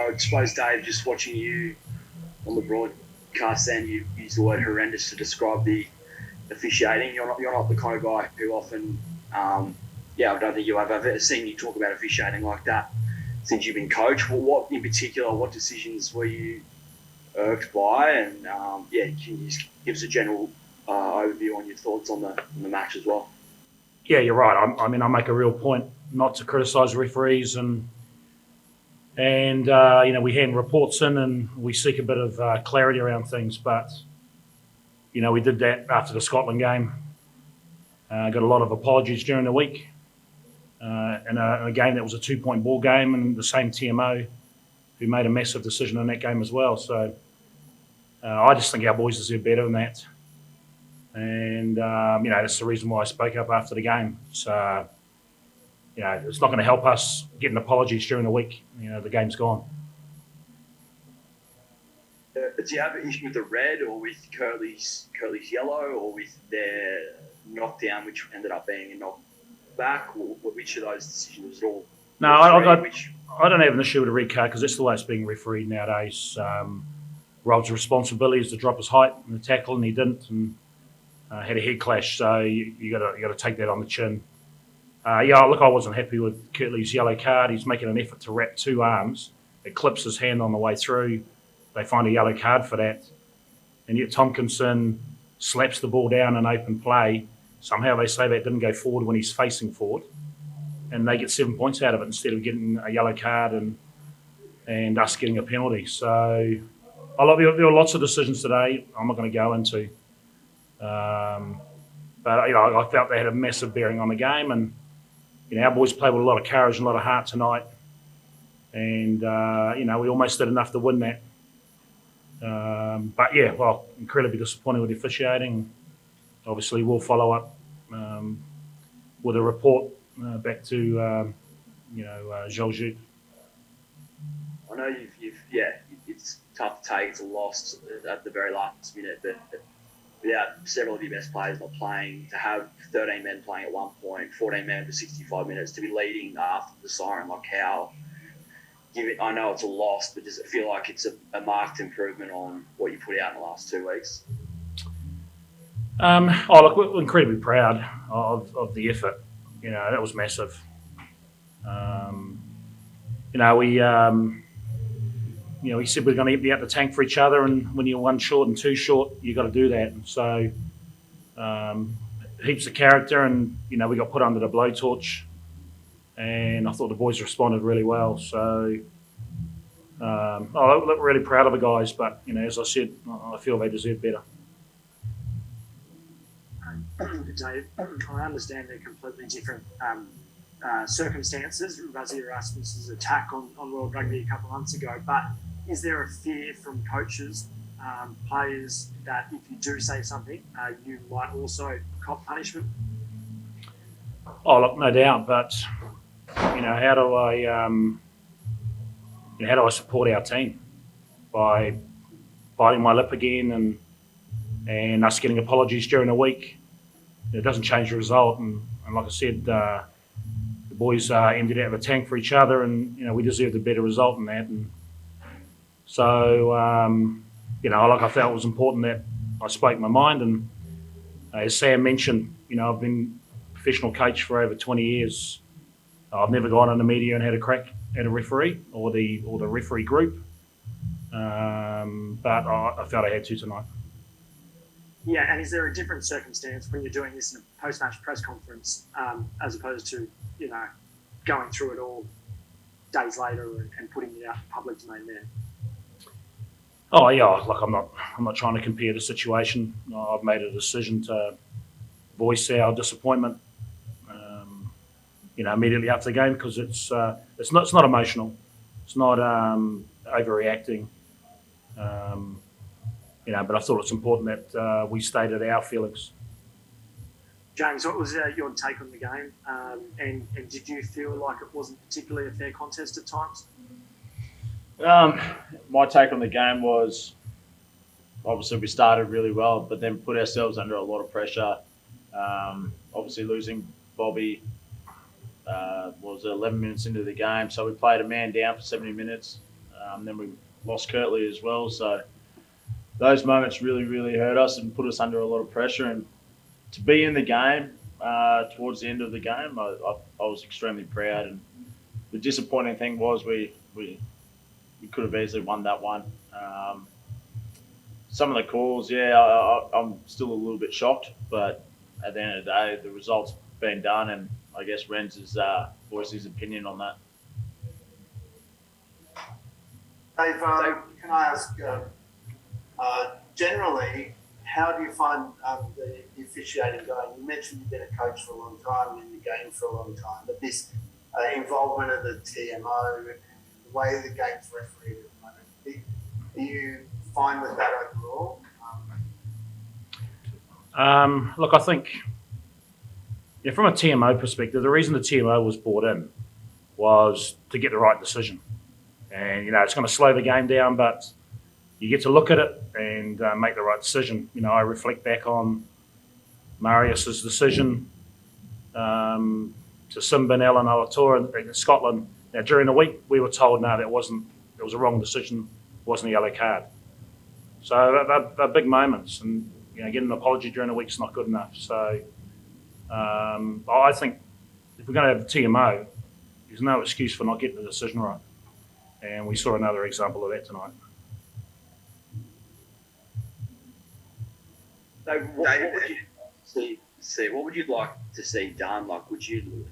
I suppose, Dave, just watching you on the broadcast, then you use the word horrendous to describe the officiating. You're not the kind of guy who often, I don't think I've ever seen you talk about officiating like that since you've been coach. What in particular, what decisions were you irked by? And can you just give us a general overview on your thoughts on the match as well? Yeah, you're right. I make a real point not to criticise referees, and we hand reports in and we seek a bit of clarity around things. But we did that after the Scotland game. Got a lot of apologies during the week. In a game that was a 2-point ball game, and the same TMO who made a massive decision in that game as well. So I just think our boys deserve better than that. And, that's the reason why I spoke up after the game. So, it's not going to help us getting apologies during the week. The game's gone. Do you have an issue with the red or with Curly's yellow or with their knockdown, which ended up being a knockback? Or which of those decisions at all? No, I don't have an issue with a red card because that's the way it's being refereed nowadays. Rob's responsibility is to drop his height in the tackle, and he didn't, and had a head clash. So you got to take that on the chin. I wasn't happy with Kirtley's yellow card. He's making an effort to wrap two arms. It clips his hand on the way through. They find a yellow card for that. And yet Tompkinson slaps the ball down in open play. Somehow they say that didn't go forward when he's facing forward. And they get 7 points out of it instead of getting a yellow card and us getting a penalty. So there were lots of decisions today I'm not going to go into. But I felt they had a massive bearing on the game, and our boys played with a lot of courage and a lot of heart tonight, and we almost did enough to win that. Incredibly disappointed with the officiating. Obviously, we'll follow up with a report back to Georges. I know it's tough to take. It's a loss at the very last minute, but without several of your best players not playing, to have 13 men playing at one point, 14 men for 65 minutes, to be leading after the siren, I know it's a loss, but does it feel like it's a marked improvement on what you put out in the last 2 weeks? We're incredibly proud of the effort. That was massive. We said we're going to empty out the tank for each other, and when you're one short and two short, you've got to do that. And so heaps of character, and, we got put under the blowtorch, and I thought the boys responded really well. So I look really proud of the guys, but, as I said, I feel they deserve better. Dave, I understand they're completely different circumstances. Rassie Erasmus's attack on World Rugby a couple of months ago, but is there a fear from coaches, players, that if you do say something, you might also cop punishment? Oh, look, no doubt. But how do I support our team by biting my lip again and us getting apologies during the week? It doesn't change the result, and like I said, the boys ended out of the tank for each other, and we deserved a better result than that. And so, I felt it was important that I spoke my mind. And as Sam mentioned, I've been a professional coach for over 20 years. I've never gone in the media and had a crack at a referee or the referee group, but I felt I had to tonight. Yeah, and is there a different circumstance when you're doing this in a post-match press conference as opposed to, going through it all days later and putting it out in public domain there? Oh yeah, I'm not trying to compare the situation. I've made a decision to voice our disappointment, immediately after the game, because it's not emotional, it's not overreacting. But I thought it's important that we stated our feelings. James, what was your take on the game? And did you feel like it wasn't particularly a fair contest at times? My take on the game was, obviously we started really well, but then put ourselves under a lot of pressure. Obviously losing Bobby was 11 minutes into the game, so we played a man down for 70 minutes. Then we lost Kirtley as well. So those moments really, really hurt us and put us under a lot of pressure. And to be in the game towards the end of the game, I was extremely proud. And the disappointing thing was we could have easily won that one. Some of the calls, I'm still a little bit shocked, but at the end of the day, the result's been done, and I guess Renz has voiced his opinion on that. Dave, can I ask, generally, how do you find the officiating going? You mentioned you've been a coach for a long time, in the game for a long time, but this involvement of the TMO and the way the game's refereed at the moment, are you fine with that overall? Look, I think from a TMO perspective, the reason the TMO was brought in was to get the right decision. And, it's going to slow the game down, but you get to look at it and make the right decision. I reflect back on Marius's decision to sin bin Alan Alator in Scotland. Now, during the week, we were told, no, it was a wrong decision, it wasn't a yellow card. So they're big moments, and getting an apology during the week is not good enough. So I think if we're going to have a TMO, there's no excuse for not getting the decision right. And we saw another example of that tonight. So what would you see? What would you like to see done? Like, would you?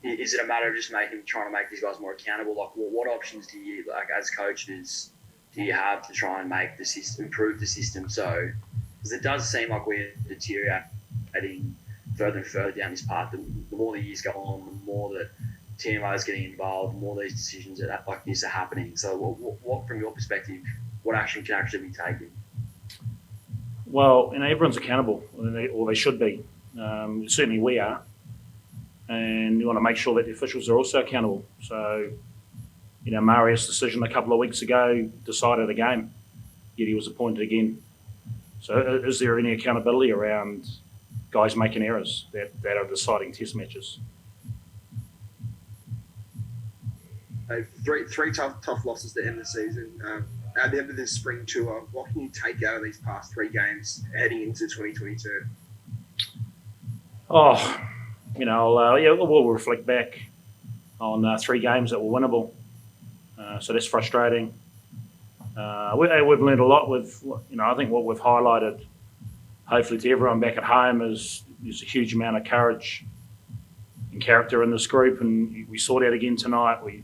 Is it a matter of just trying to make these guys more accountable? Like, what options do you, like, as coaches, do you have to try and make the system, improve the system? So, because it does seem like we're deteriorating further and further down this path. The more the years go on, the more that TMO is getting involved, the more these decisions like this are happening. So, what from your perspective, what action can actually be taken? Well, everyone's accountable, or they should be. Certainly we are. And you want to make sure that the officials are also accountable. So, Marius' decision a couple of weeks ago decided a game, yet he was appointed again. So is there any accountability around guys making errors that are deciding test matches? Three tough losses to end the season. At the end of this spring tour, what can you take out of these past three games heading into 2022? We'll reflect back on 3 games that were winnable. So that's frustrating. We've learned a lot with, I think what we've highlighted, hopefully to everyone back at home, is there's a huge amount of courage and character in this group, and we saw that again tonight. We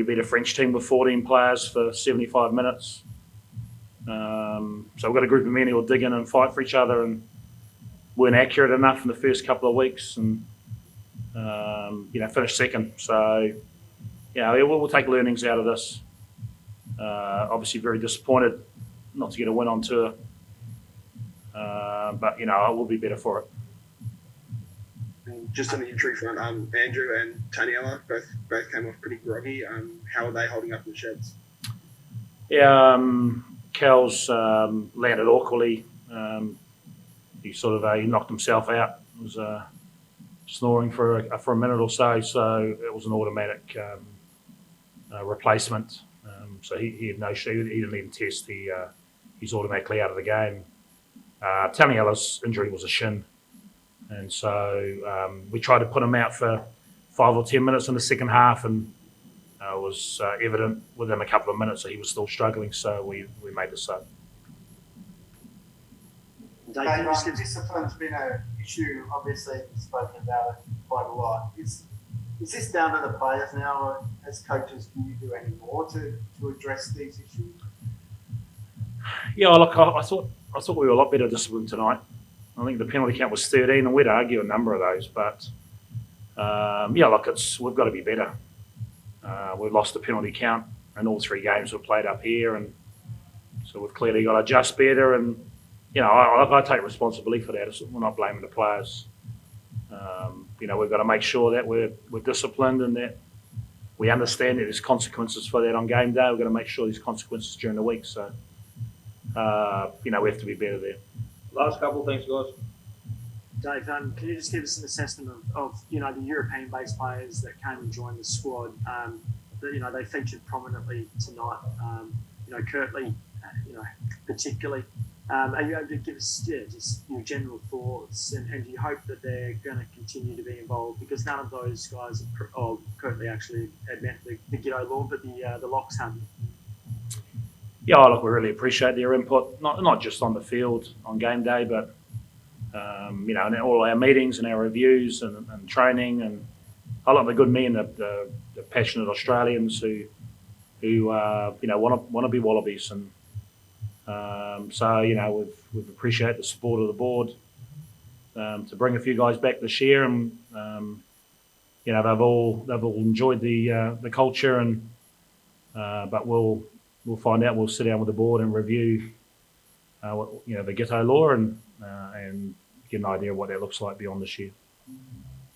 beat a French team with 14 players for 75 minutes. So we've got a group of men who will dig in and fight for each other, and weren't accurate enough in the first couple of weeks, and finished second. So we'll take learnings out of this. Obviously very disappointed not to get a win on tour, but I will be better for it. Just on the injury front, Andrew and Taniela both came off pretty groggy. How are they holding up in the sheds? Yeah, Cal's landed awkwardly. He sort of he knocked himself out. He was snoring for a minute or so, so it was an automatic replacement. So he had no issue. He didn't even test. He's automatically out of the game. Taniela's injury was a shin, and so we tried to put him out for 5 or 10 minutes in the second half, and it was evident within a couple of minutes that he was still struggling. So we made the sub. Dave, discipline's been an issue. Obviously, you've spoken about it quite a lot. Is this down to the players now, or as coaches, can you do any more to address these issues? Yeah, look, I thought we were a lot better disciplined tonight. I think the penalty count was 13, and we'd argue a number of those. But we've got to be better. We've lost the penalty count in all 3 games we've played up here, and so we've clearly got to adjust better. And I take responsibility for that. We're not blaming the players. We've got to make sure that we're disciplined and that we understand that there's consequences for that on game day. We've got to make sure there's consequences during the week. So, we have to be better there. Last couple of things, guys. Dave, can you just give us an assessment of the European-based players that came and joined the squad? they featured prominently tonight. Kirtley, particularly. Are you able to give us just your general thoughts, and do you hope that they're going to continue to be involved? Because none of those guys, Kirtley actually had met the G'day law, but the Locks haven't. Yeah, look, we really appreciate their input, not just on the field on game day, but in all our meetings and our reviews and training. And I like the good men, the passionate Australians who want to be Wallabies. And we've appreciate the support of the board to bring a few guys back this year, and they've all enjoyed the culture, and but we'll find out. We'll sit down with the board and review the G'day law and get an idea of what that looks like beyond this year.